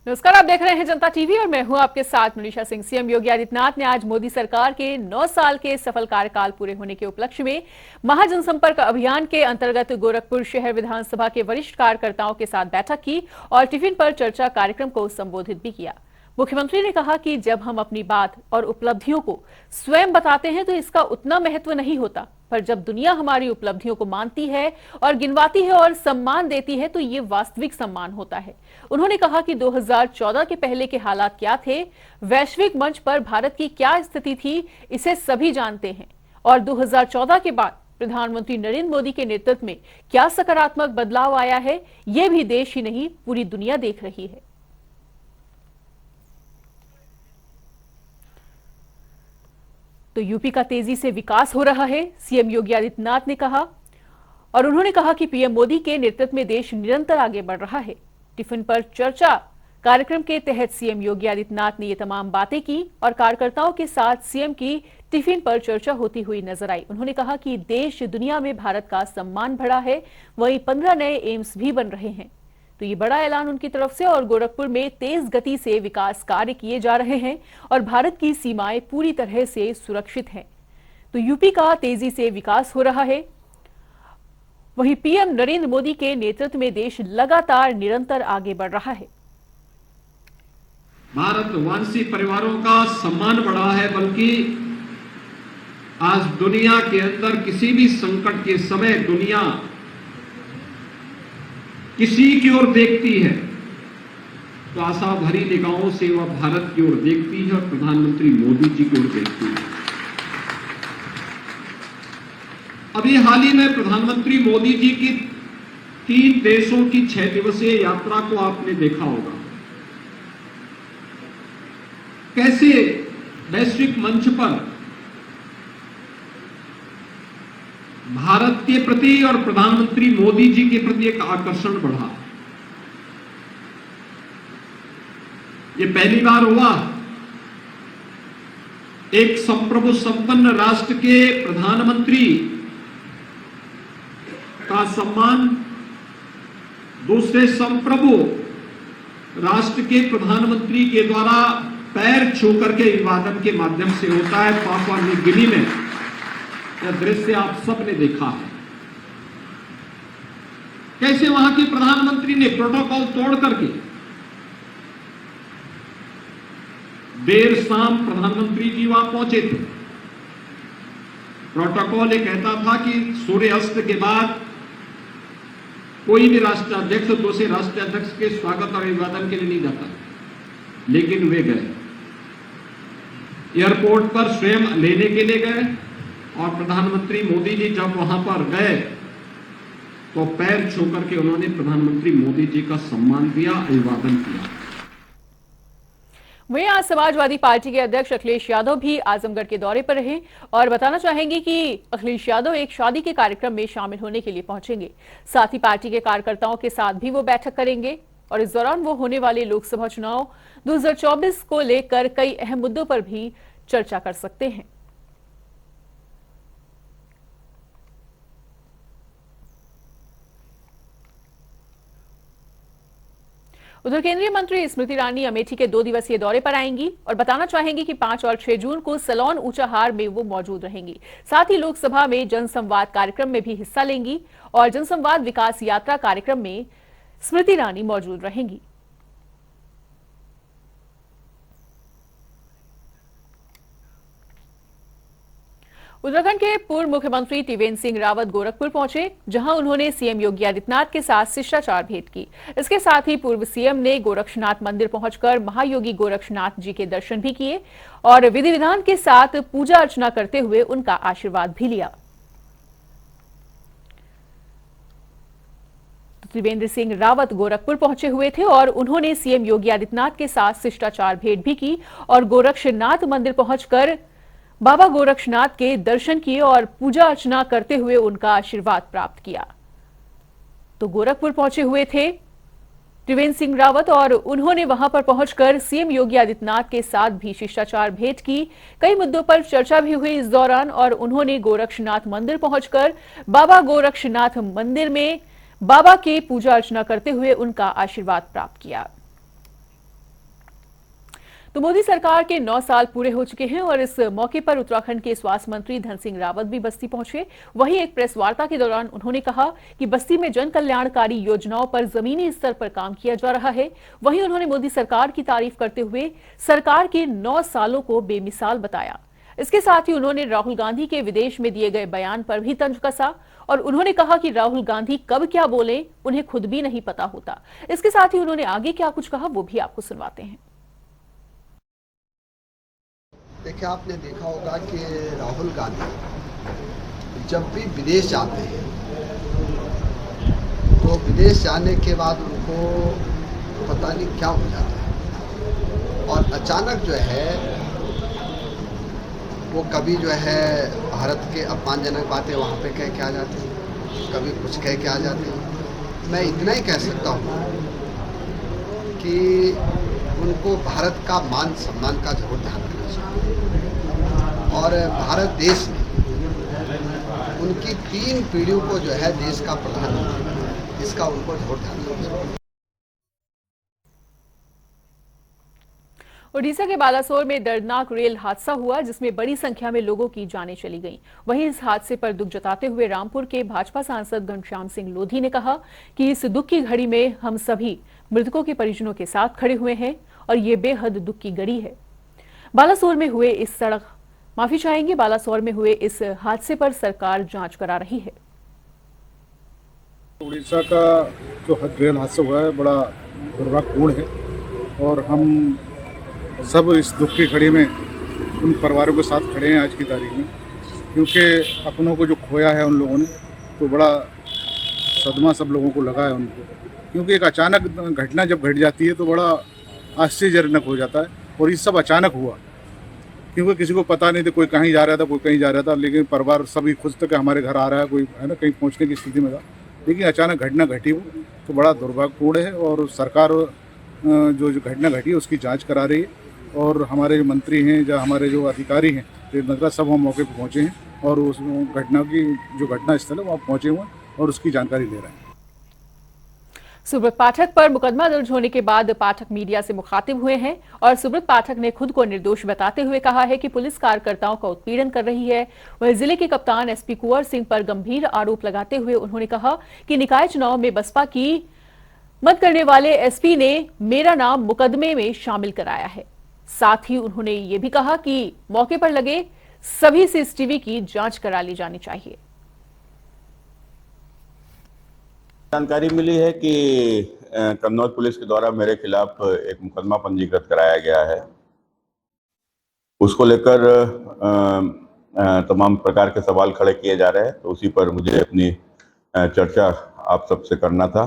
नमस्कार, आप देख रहे हैं जनता टीवी और मैं हूं आपके साथ मनीषा सिंह। सीएम योगी आदित्यनाथ ने आज मोदी सरकार के 9 साल के सफल कार्यकाल पूरे होने के उपलक्ष्य में महाजनसंपर्क अभियान के अंतर्गत गोरखपुर शहर विधानसभा के वरिष्ठ कार्यकर्ताओं के साथ बैठक की और टिफिन पर चर्चा कार्यक्रम को संबोधित भी किया। मुख्यमंत्री ने कहा कि जब हम अपनी बात और उपलब्धियों को स्वयं बताते हैं तो इसका उतना महत्व नहीं होता, पर जब दुनिया हमारी उपलब्धियों को मानती है और गिनवाती है और सम्मान देती है तो ये वास्तविक सम्मान होता है। उन्होंने कहा कि 2014 के पहले के हालात क्या थे, वैश्विक मंच पर भारत की क्या स्थिति थी, इसे सभी जानते हैं और 2014 के बाद प्रधानमंत्री नरेंद्र मोदी के नेतृत्व में क्या सकारात्मक बदलाव आया है, ये भी देश ही नहीं पूरी दुनिया देख रही है। तो यूपी का तेजी से विकास हो रहा है, सीएम योगी आदित्यनाथ ने कहा और उन्होंने कहा कि पीएम मोदी के नेतृत्व में देश निरंतर आगे बढ़ रहा है। टिफिन पर चर्चा कार्यक्रम के तहत सीएम योगी आदित्यनाथ ने ये तमाम बातें की और कार्यकर्ताओं के साथ सीएम की टिफिन पर चर्चा होती हुई नजर आई। उन्होंने कहा कि देश दुनिया में भारत का सम्मान बढ़ा है, वहीं 15 नए एम्स भी बन रहे हैं। तो ये बड़ा ऐलान उनकी तरफ से और गोरखपुर में तेज गति से विकास कार्य किए जा रहे हैं और भारत की सीमाएं पूरी तरह से सुरक्षित हैं। तो यूपी का तेजी से विकास हो रहा है, वहीं पीएम नरेंद्र मोदी के नेतृत्व में देश लगातार निरंतर आगे बढ़ रहा है। भारतवंशी परिवारों का सम्मान बढ़ा है, बल्कि आज दुनिया के अंदर किसी भी संकट के समय दुनिया किसी की ओर देखती है तो आशा भरी निगाहों से वह भारत की ओर देखती है और प्रधानमंत्री मोदी जी की ओर देखती है। अभी हाल ही में प्रधानमंत्री मोदी जी की 3 देशों की 6 दिवसीय यात्रा को आपने देखा होगा। कैसे वैश्विक मंच पर भारत के प्रति और प्रधानमंत्री मोदी जी के प्रति एक आकर्षण बढ़ा। ये पहली बार हुआ एक संप्रभु संपन्न राष्ट्र के प्रधानमंत्री का सम्मान दूसरे संप्रभु राष्ट्र के प्रधानमंत्री के द्वारा पैर छू करके अभिवादन के माध्यम से होता है। पापुआ न्यू गिनी में यह दृश्य आप सबने देखा है, कैसे वहां के प्रधानमंत्री ने प्रोटोकॉल तोड़ करके देर शाम प्रधानमंत्री जी वहां पहुंचे थे। प्रोटोकॉल ये कहता था कि सूर्यास्त के बाद कोई भी राष्ट्राध्यक्ष दूसरे राष्ट्राध्यक्ष के स्वागत और अभिवादन के लिए नहीं जाता, लेकिन वे गए, एयरपोर्ट पर स्वयं लेने के लिए गए और प्रधानमंत्री मोदी जी जब वहां पर गए तो पैर छू करके उन्होंने प्रधानमंत्री मोदी जी का सम्मान दिया, अभिवादन किया। वहीं आज समाजवादी पार्टी के अध्यक्ष अखिलेश यादव भी आजमगढ़ के दौरे पर रहे और बताना चाहेंगे कि अखिलेश यादव एक शादी के कार्यक्रम में शामिल होने के लिए पहुंचेंगे। साथ ही पार्टी के कार्यकर्ताओं के साथ भी वो बैठक करेंगे और इस दौरान वो होने वाले लोकसभा चुनाव 2024 को लेकर कई अहम मुद्दों पर भी चर्चा कर सकते हैं। उधर केंद्रीय मंत्री स्मृति ईरानी अमेठी के 2 दिवसीय दौरे पर आएंगी और बताना चाहेंगी कि 5 और 6 जून को सलोन ऊंचाहार में वो मौजूद रहेंगी। साथ ही लोकसभा में जनसंवाद कार्यक्रम में भी हिस्सा लेंगी और जनसंवाद विकास यात्रा कार्यक्रम में स्मृति ईरानी मौजूद रहेंगी। उत्तराखंड के पूर्व मुख्यमंत्री त्रिवेंद्र सिंह रावत गोरखपुर पहुंचे, जहां उन्होंने सीएम योगी आदित्यनाथ के साथ शिष्टाचार भेंट की। इसके साथ ही पूर्व सीएम ने गोरक्षनाथ मंदिर पहुंचकर महायोगी गोरक्षनाथ जी के दर्शन भी किए और विधि विधान के साथ पूजा अर्चना करते हुए उनका आशीर्वाद भी लिया। त्रिवेंद्र सिंह रावत गोरखपुर पहुंचे हुए थे और उन्होंने सीएम योगी आदित्यनाथ के साथ शिष्टाचार भेंट भी की और गोरक्षनाथ मंदिर पहुंचकर बाबा गोरक्षनाथ के दर्शन किए और पूजा अर्चना करते हुए उनका आशीर्वाद प्राप्त किया। तो गोरखपुर पहुंचे हुए थे त्रिवेंद्र सिंह रावत और उन्होंने वहां पर पहुंचकर सीएम योगी आदित्यनाथ के साथ भी शिष्टाचार भेंट की। कई मुद्दों पर चर्चा भी हुई इस दौरान और उन्होंने गोरक्षनाथ मंदिर पहुंचकर बाबा गोरक्षनाथ मंदिर में बाबा के पूजा अर्चना करते हुए उनका आशीर्वाद प्राप्त किया। तो मोदी सरकार के 9 साल पूरे हो चुके हैं और इस मौके पर उत्तराखंड के स्वास्थ्य मंत्री धन सिंह रावत भी बस्ती पहुंचे। वहीं एक प्रेस वार्ता के दौरान उन्होंने कहा कि बस्ती में जन कल्याणकारी योजनाओं पर जमीनी स्तर पर काम किया जा रहा है। वहीं उन्होंने मोदी सरकार की तारीफ करते हुए सरकार के 9 सालों को बेमिसाल बताया। इसके साथ ही उन्होंने राहुल गांधी के विदेश में दिए गए बयान पर भी तंज कसा और उन्होंने कहा कि राहुल गांधी कब क्या बोले उन्हें खुद भी नहीं पता होता। इसके साथ ही उन्होंने आगे क्या कुछ कहा वो भी आपको सुनवाते हैं। देखिए, आपने देखा होगा कि राहुल गांधी जब भी विदेश जाते हैं तो विदेश जाने के बाद उनको पता नहीं क्या हो जाता है और अचानक जो है वो कभी जो है भारत के अपमानजनक बातें वहाँ पे कह के आ जाते हैं, कभी कुछ कह के आ जाते हैं। मैं इतना ही कह सकता हूँ कि उनको भारत का मान सम्मान का जरूर ध्यान रखना चाहिए और भारत देश में उनकी 3 पीढ़ियों को जो है देश का प्रधानमंत्री, इसका उनको जरूर ध्यान रखना चाहिए। ओडिशा के बालासोर में दर्दनाक रेल हादसा हुआ जिसमें बड़ी संख्या में लोगों की जानें चली गईं। वहीं इस हादसे पर दुख जताते हुए रामपुर के भाजपा सांसद घनश्याम सिंह लोधी ने कहा कि इस दुख की घड़ी में हम सभी मृतकों के परिजनों के साथ खड़े हुए हैं और ये बेहद दुख की घड़ी है। बालासोर में हुए इस हादसे पर सरकार जांच करा रही है। उड़ीसा का जो रेल हादसा हुआ है बड़ा दुर्भाग्यपूर्ण है और हम सब इस दुख की घड़ी में उन परिवारों के साथ खड़े हैं आज की तारीख में, क्योंकि अपनों को जो खोया है उन लोगों ने तो बड़ा सदमा सब लोगों को लगा है उनको, क्योंकि एक अचानक घटना जब घट जाती है तो बड़ा आश्चर्यजनक हो जाता है और ये सब अचानक हुआ क्योंकि किसी को पता नहीं था, कोई कहीं जा रहा था कोई कहीं जा रहा था, लेकिन परिवार सभी खुश थे कि हमारे घर आ रहा है, कोई है ना कहीं पहुंचने की स्थिति में था, लेकिन अचानक घटना घटी वो तो बड़ा दुर्भाग्यपूर्ण है और सरकार जो घटना घटी है उसकी जांच करा रही है और हमारे जो मंत्री हैं या हमारे जो अधिकारी हैं मतलब सब हम मौके पर पहुँचे हैं और उस घटना की जो घटना स्थल है वहाँ पहुँचे हुए हैं और उसकी जानकारी ले रहे हैं। सुब्रत पाठक पर मुकदमा दर्ज होने के बाद पाठक मीडिया से मुखातिब हुए हैं और सुब्रत पाठक ने खुद को निर्दोष बताते हुए कहा है कि पुलिस कार्यकर्ताओं का उत्पीड़न कर रही है। वहीं जिले के कप्तान एसपी कुंवर सिंह पर गंभीर आरोप लगाते हुए उन्होंने कहा कि निकाय चुनाव में बसपा की मत करने वाले एसपी ने मेरा नाम मुकदमे में शामिल कराया है। साथ ही उन्होंने ये भी कहा कि मौके पर लगे सभी सीसीटीवी की जांच करा ली जानी चाहिए। जानकारी मिली है कि कन्नौज पुलिस के द्वारा मेरे खिलाफ एक मुकदमा पंजीकृत कराया गया है। उसको लेकर तमाम प्रकार के सवाल खड़े किए जा रहे हैं, तो उसी पर मुझे अपनी चर्चा आप सबसे करना था।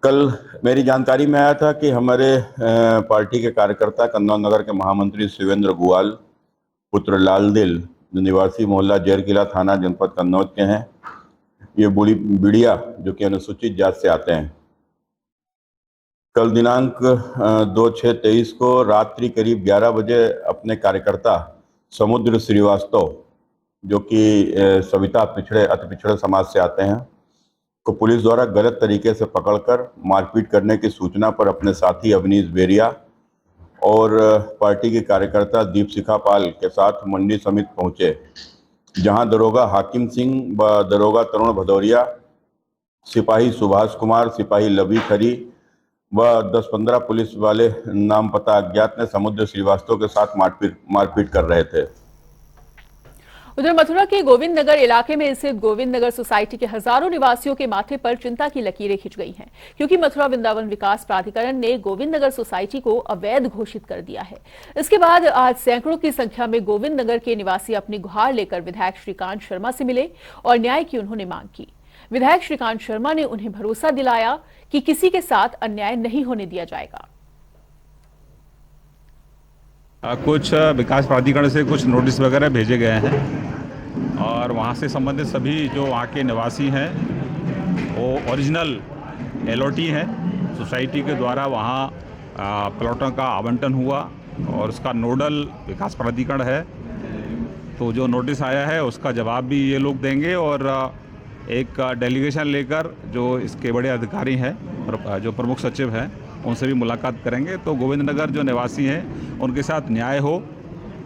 कल मेरी जानकारी में आया था कि हमारे पार्टी के कार्यकर्ता कन्नौज नगर के महामंत्री शिवेंद्र गुआल पुत्र लाल दिल निवासी मोहल्ला जेर किला थाना जनपद कन्नौज के हैं, ये बिड़िया जो कि अनुसूचित जाति से आते हैं। कल दिनांक 2/6/23 को रात्रि करीब 11 बजे अपने कार्यकर्ता समुद्र श्रीवास्तव जो कि सविता अति पिछड़े समाज से आते हैं को पुलिस द्वारा गलत तरीके से पकड़कर मारपीट करने की सूचना पर अपने साथी अवनीश बेरिया और पार्टी के कार्यकर्ता दीप शिखा पाल के साथ मंडी समिति पहुंचे, जहां दरोगा हाकिम सिंह व दरोगा तरुण भदौरिया, सिपाही सुभाष कुमार, सिपाही लवी खरी व 10-15 पुलिस वाले नाम पता अज्ञात ने समुद्र श्रीवास्तव के साथ मारपीट कर रहे थे। उधर मथुरा के गोविंद नगर इलाके में स्थित गोविंद नगर सोसाइटी के हजारों निवासियों के माथे पर चिंता की लकीरें खिंच गई हैं, क्योंकि मथुरा वृंदावन विकास प्राधिकरण ने गोविंद नगर सोसाइटी को अवैध घोषित कर दिया है। इसके बाद आज सैकड़ों की संख्या में गोविंद नगर के निवासी अपनी गुहार लेकर विधायक श्रीकांत शर्मा से मिले और न्याय की उन्होंने मांग की। विधायक श्रीकांत शर्मा ने उन्हें भरोसा दिलाया कि किसी के साथ अन्याय नहीं होने दिया जाएगा। कुछ विकास प्राधिकरण से कुछ नोटिस वगैरह भेजे गए हैं और वहाँ से संबंधित सभी जो वहाँ के निवासी हैं वो ओरिजिनल एलओटी हैं। सोसाइटी के द्वारा वहाँ प्लॉटों का आवंटन हुआ और उसका नोडल विकास प्राधिकरण है, तो जो नोटिस आया है उसका जवाब भी ये लोग देंगे और एक डेलीगेशन लेकर जो इसके बड़े अधिकारी हैं जो प्रमुख सचिव हैं उनसे भी मुलाकात करेंगे। तो गोविंद नगर जो निवासी हैं उनके साथ न्याय हो,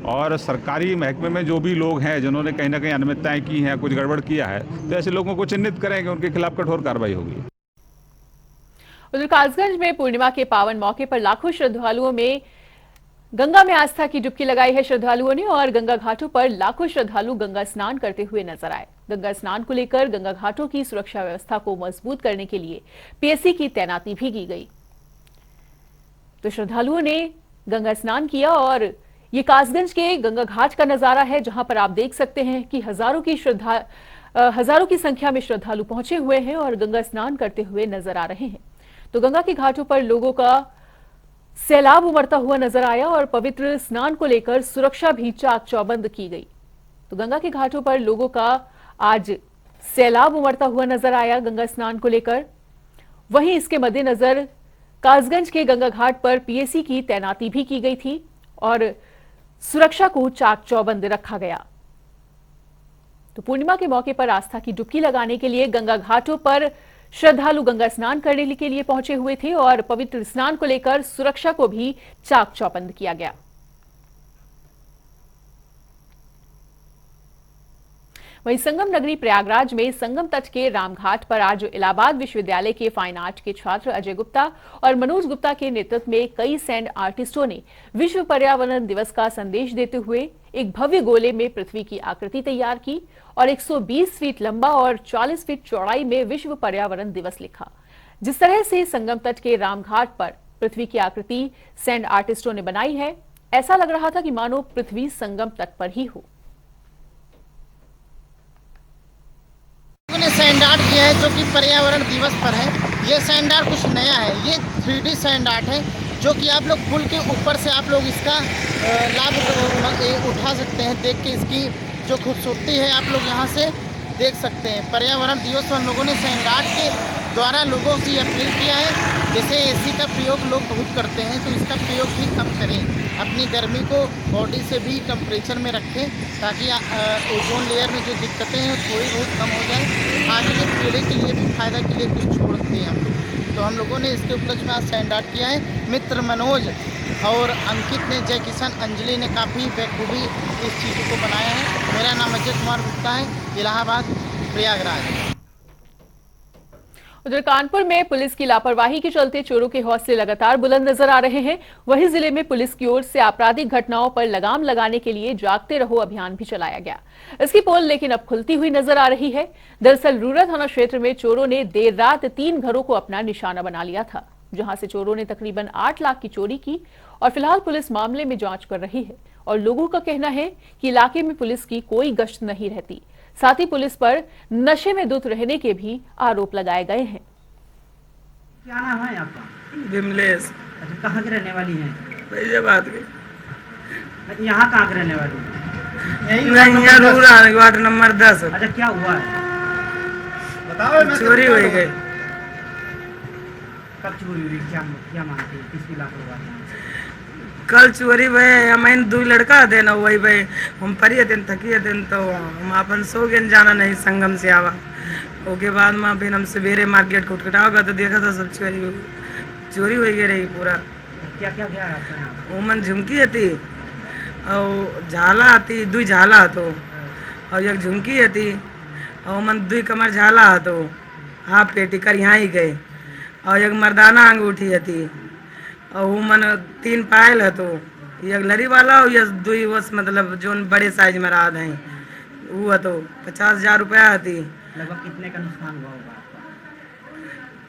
और सरकारी महकमे में जो भी लोग हैं जिन्होंने कहीं ना कहीं अनियमितताएं की हैं, कुछ गड़बड़ किया है, तो ऐसे लोगों को चिन्हित करेंगे, उनके खिलाफ कठोर कार्रवाई होगी। उधर कासगंज में पूर्णिमा के पावन मौके पर लाखों श्रद्धालुओं में गंगा में आस्था की डुबकी लगाई है श्रद्धालुओं ने, और गंगा घाटों पर लाखों श्रद्धालु गंगा स्नान करते हुए नजर आए। गंगा स्नान को लेकर गंगा घाटों की सुरक्षा व्यवस्था को मजबूत करने के लिए पीएसी की तैनाती भी की गई। तो श्रद्धालुओं ने गंगा स्नान किया, और ये कासगंज के गंगा घाट का नजारा है, जहां पर आप देख सकते हैं कि हजारों की संख्या में श्रद्धालु पहुंचे हुए हैं और गंगा स्नान करते हुए नजर आ रहे हैं। तो गंगा के घाटों पर लोगों का सैलाब उमड़ता हुआ नजर आया, और पवित्र स्नान को लेकर सुरक्षा भी चाक चौबंद की गई। तो गंगा के घाटों पर लोगों का आज सैलाब उमड़ता हुआ नजर आया गंगा स्नान को लेकर। वहीं इसके मद्देनजर कासगंज के गंगा घाट पर पीएसी की तैनाती भी की गई थी और सुरक्षा को चाक चौबंद रखा गया। तो पूर्णिमा के मौके पर आस्था की डुबकी लगाने के लिए गंगा घाटों पर श्रद्धालु गंगा स्नान करने के लिए पहुंचे हुए थे, और पवित्र स्नान को लेकर सुरक्षा को भी चाक चौबंद किया गया। वहीं संगम नगरी प्रयागराज में संगम तट के रामघाट पर आज इलाहाबाद विश्वविद्यालय के फाइन आर्ट के छात्र अजय गुप्ता और मनोज गुप्ता के नेतृत्व में कई सैंड आर्टिस्टों ने विश्व पर्यावरण दिवस का संदेश देते हुए एक भव्य गोले में पृथ्वी की आकृति तैयार की और 120 फीट लंबा और 40 फीट चौड़ाई में विश्व पर्यावरण दिवस लिखा। जिस तरह से संगम तट के रामघाट पर पृथ्वी की आकृति सैंड आर्टिस्टों ने बनाई है, ऐसा लग रहा था कि मानो पृथ्वी संगम तट पर ही हो। ने सैंड आर्ट किया है जो कि पर्यावरण दिवस पर है। ये सैंड आर्ट कुछ नया है, ये 3D सैंड आर्ट है जो कि आप लोग पुल के ऊपर से आप लोग इसका लाभ उठा सकते हैं। देख के इसकी जो खूबसूरती है आप लोग यहाँ से देख सकते हैं। पर्यावरण दिवस पर लोगों ने सैंड आर्ट के द्वारा लोगों से अपील किया है, जैसे एसी का प्रयोग लोग बहुत करते हैं तो इसका प्रयोग भी कम करें, अपनी गर्मी को बॉडी से भी टेम्परेचर में रखें ताकि ओजोन लेयर में जो दिक्कतें हैं थोड़ी बहुत कम हो जाए। आगे के पीढ़ी के लिए भी फायदा के लिए कुछ छोड़ते हैं हम लोग। तो हम लोगों ने इसके उपलक्ष्य में आज सैंड आर्ट किया है। मित्र मनोज और अंकित ने, जय किशन, अंजलि ने काफ़ी बखूबी इस चीज़ को बनाया है। मेरा नाम अजय कुमार गुप्ता है, इलाहाबाद प्रयागराज। उधर कानपुर में पुलिस की लापरवाही के चलते चोरों के हौसले लगातार बुलंद नजर आ रहे हैं। वहीं जिले में पुलिस की ओर से आपराधिक घटनाओं पर लगाम लगाने के लिए जागते रहो अभियान भी चलाया गया। इसकी पोल लेकिन अब खुलती हुई नजर आ रही है। दरअसल रूरल थाना क्षेत्र में चोरों ने देर रात 3 घरों को अपना निशाना बना लिया था, जहां से चोरों ने तकरीबन 8 लाख की चोरी की और फिलहाल पुलिस मामले में जांच कर रही है। और लोगों का कहना है कि इलाके में पुलिस की कोई गश्त नहीं रहती। साथ ही पुलिस पर नशे में धुत रहने के भी आरोप लगाए गए हैं। क्या नाम है आपका? विमलेश। अच्छा, कहाँ के रहने वाली हैं? फैजाबाद के। यहाँ कहाँ के रहने वाली हैं? यही वार्ड नंबर 10। अच्छा, क्या हुआ है बताओ। चोरी हो गई। कब चोरी हुई? क्या मानते हैं? किसकी लापरवाही? कल चोरी भय मैंने 2 लड़का थे ना, वही भाई हम परिए थे थकिए थे तो हम अपन सो गए, जाना नहीं संगम से आवा। उसके बाद में फिर हम सवेरे मार्केट खुटखटा होगा तो देखा था सब चोरी हो गई रही पूरा। क्या क्या गया आपका यहाँ? ओमन झुमकी थी और झाला आती, 2 झाला तो और एक झुमकी थी और ओमन 2 कमर झाला तो हाफ पेटी कर यहाँ ही गए और एक मर्दाना अंगूठी थी और ओमन 3 पायल है तो एक लरी वाला और ये 2 बस मतलब जो बड़े साइज में रात हैं वो तो 50,000 रुपया थी। लगभग कितने का नुकसान हुआ होगा आपका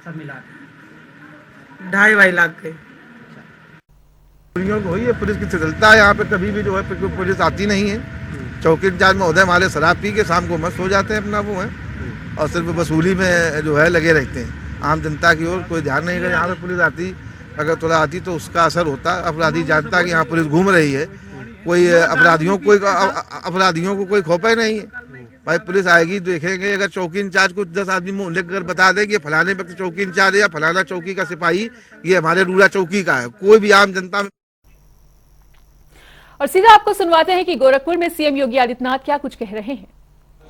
सब मिला के? 2.5 लाख के। चोरियों को हुई है, पुलिस की चलता है यहाँ पे कभी भी जो है पुलिस आती नहीं है। चौकी इंचार्ज महोदय हमारे शराब पी के शाम को मस्त हो जाते हैं अपना वो है और सिर्फ वसूली में जो है लगे रहते हैं। आम जनता की ओर कोई ध्यान नहीं। अगर यहाँ पे पुलिस आती, अगर थोड़ा आती तो उसका असर होता। अपराधी जानता कि यहाँ पुलिस घूम रही है, कोई अपराधियों को कोई खौफा नहीं है। भाई पुलिस आएगी देखेंगे। अगर चौकी इंचार्ज को 10 आदमी मुँह लेकर बता दे कि फलाने व्यक्ति चौकी इंचार्ज है या फलाना चौकी का सिपाही ये हमारे रूरा चौकी का है, कोई भी आम जनता में। और सीधा आपको सुनवाते हैं कि गोरखपुर में सीएम योगी आदित्यनाथ क्या कुछ कह रहे हैं।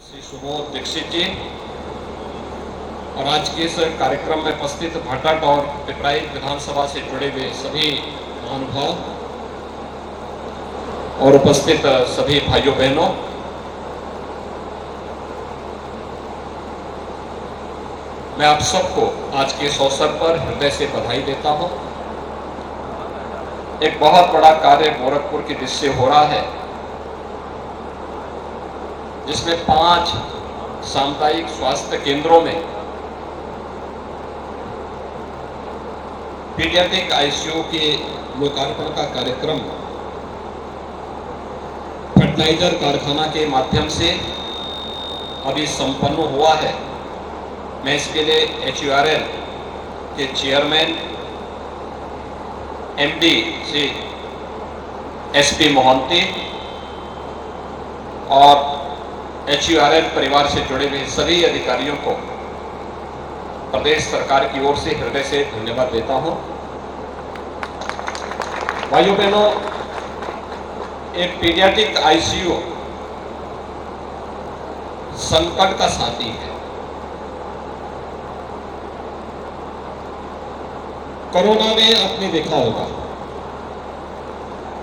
श्री सुबोध दीक्षित जी और आज के इस कार्यक्रम में उपस्थित भाटक और पिपराइच विधानसभा से जुड़े हुए सभी महानुभाव और उपस्थित सभी भाइयों बहनों, मैं आप सबको आज के इस अवसर पर हृदय से बधाई देता हूं। एक बहुत बड़ा कार्य गोरखपुर की दिशा से हो रहा है, जिसमें 5 सामुदायिक स्वास्थ्य केंद्रों में पीडियाट्रिक आईसीयू के लोकार्पण का कार्यक्रम फर्टिलाइजर कारखाना के माध्यम से अभी संपन्न हुआ है। मैं इसके लिए HURL के chairman MD Shri SP Mohanty और HURL परिवार से जुड़े हुए सभी अधिकारियों को प्रदेश सरकार की ओर से हृदय से धन्यवाद देता हूं। भाइयों बहनों, एक पीडियाट्रिक आईसीयू संकट का साथी है। कोरोना में आपने देखा होगा,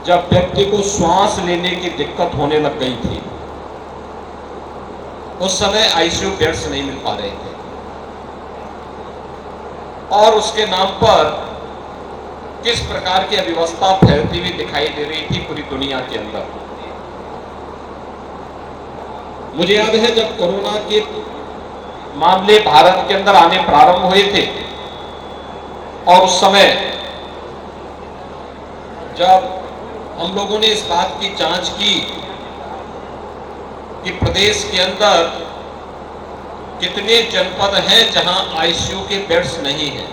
जब व्यक्ति को श्वास लेने की दिक्कत होने लग गई थी, उस समय आईसीयू बेड्स नहीं मिल पा रहे थे और उसके नाम पर किस प्रकार की अव्यवस्था फैलती हुई दिखाई दे रही थी पूरी दुनिया के अंदर। मुझे याद है जब कोरोना के मामले भारत के अंदर आने प्रारंभ हुए थे और उस समय जब हम लोगों ने इस बात की जांच की कि प्रदेश के अंदर कितने जनपद हैं जहां आईसीयू के बेड्स नहीं हैं,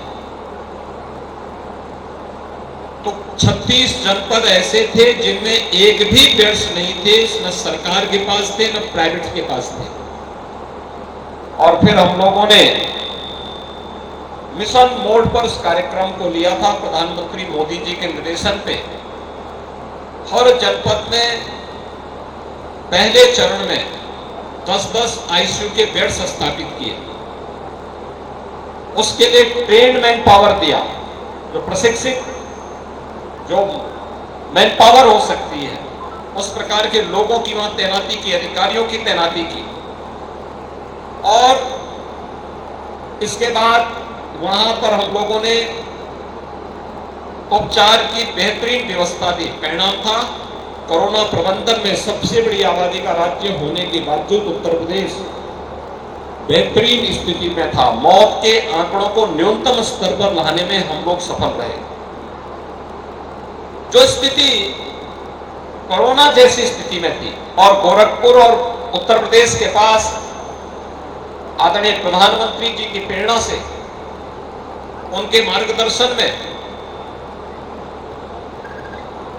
तो 36 जनपद ऐसे थे जिनमें एक भी बेड्स नहीं थे, न सरकार के पास थे न प्राइवेट के पास थे। और फिर हम लोगों ने मिशन मोड पर इस कार्यक्रम को लिया था। प्रधानमंत्री मोदी जी के निर्देशन पे हर जनपद में पहले चरण में 10-10 आईसीयू के बेड्स स्थापित किए। उसके लिए ट्रेन्ड मैन पावर दिया, जो प्रशिक्षित जो मैन पावर हो सकती है, उस प्रकार के लोगों की वहां तैनाती की, अधिकारियों की तैनाती की। और इसके बाद वहां पर हम लोगों ने उपचार की बेहतरीन व्यवस्था दी। परिणाम था, कोरोना प्रबंधन में सबसे बड़ी आबादी का राज्य होने के बावजूद उत्तर प्रदेश बेहतरीन स्थिति में था। मौत के आंकड़ों को न्यूनतम स्तर पर लाने में हम लोग सफल रहे। जो स्थिति कोरोना जैसी स्थिति में थी और गोरखपुर और उत्तर प्रदेश के पास आदरणीय प्रधानमंत्री जी की प्रेरणा से, उनके मार्गदर्शन में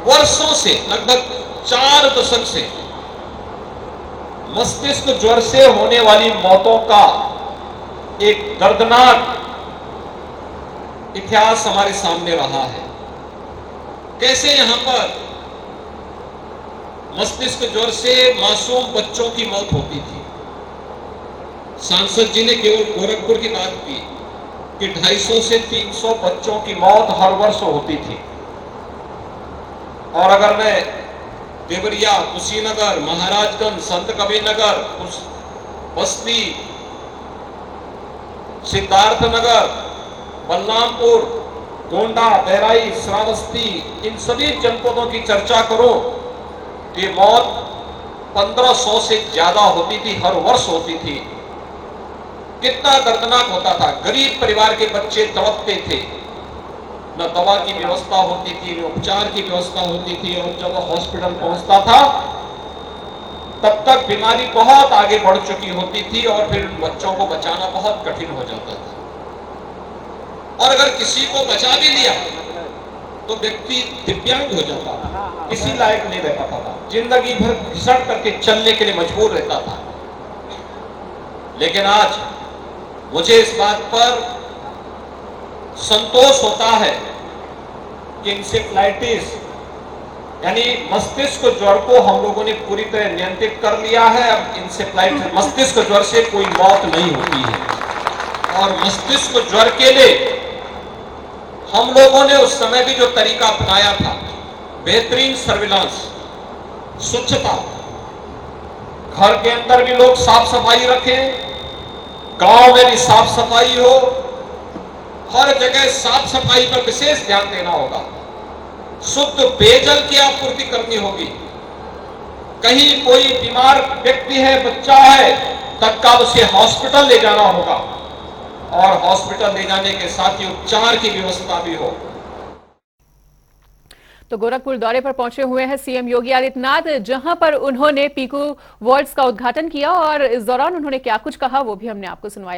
वर्षों से, लगभग 4 दशक से मस्तिष्क ज्वर से होने वाली मौतों का एक दर्दनाक इतिहास हमारे सामने रहा है। कैसे यहां पर मस्तिष्क ज्वर से मासूम बच्चों की मौत होती थी। सांसद जी ने केवल गोरखपुर की बात की कि 250 से 300 बच्चों की मौत हर वर्ष होती थी। और अगर मैं देवरिया, कुशीनगर, महाराजगंज, संत कबीरनगर, बस्ती, सिद्धार्थनगर, बलरामपुर, गोंडा, बहराइच, श्रावस्ती, इन सभी जनपदों की चर्चा करो तो ये मौत 1500 से ज्यादा होती थी, हर वर्ष होती थी। कितना दर्दनाक होता था। गरीब परिवार के बच्चे तड़पते थे, न दवा की व्यवस्था होती थी, न उपचार की व्यवस्था होती थी, और जब हॉस्पिटल पहुंचता था तब तक बीमारी बहुत आगे बढ़ चुकी होती थी और फिर उन बच्चों को बचाना बहुत कठिन हो जाता था। और अगर किसी को बचा भी लिया तो व्यक्ति दिव्यांग हो जाता था, किसी लायक नहीं रह पाता था, जिंदगी भर घिसट करके चलने के लिए मजबूर रहता था। लेकिन आज मुझे इस बात पर संतोष होता है कि इंसेफ्लाइटिस यानी मस्तिष्क ज्वर को हम लोगों ने पूरी तरह नियंत्रित कर लिया है। अब इंसेफ्लाइटिस मस्तिष्क ज्वर से कोई मौत नहीं होती है। और मस्तिष्क ज्वर के लिए हम लोगों ने उस समय भी जो तरीका अपनाया था, बेहतरीन सर्विलांस, स्वच्छता, घर के अंदर भी लोग साफ सफाई रखें, गांव में भी साफ सफाई हो, हर जगह साफ सफाई पर विशेष ध्यान देना होगा। शुद्ध पेयजल की आपूर्ति करनी होगी। कहीं कोई बीमार व्यक्ति है, बच्चा है, तत्काल उसे हॉस्पिटल ले जाना होगा और हॉस्पिटल ले जाने के साथ ही उपचार की व्यवस्था भी हो। तो गोरखपुर दौरे पर पहुंचे हुए हैं सीएम योगी आदित्यनाथ, जहां पर उन्होंने पीकू वार्ड्स का उद्घाटन किया और इस दौरान उन्होंने क्या कुछ कहा वो भी हमने आपको सुनवाया।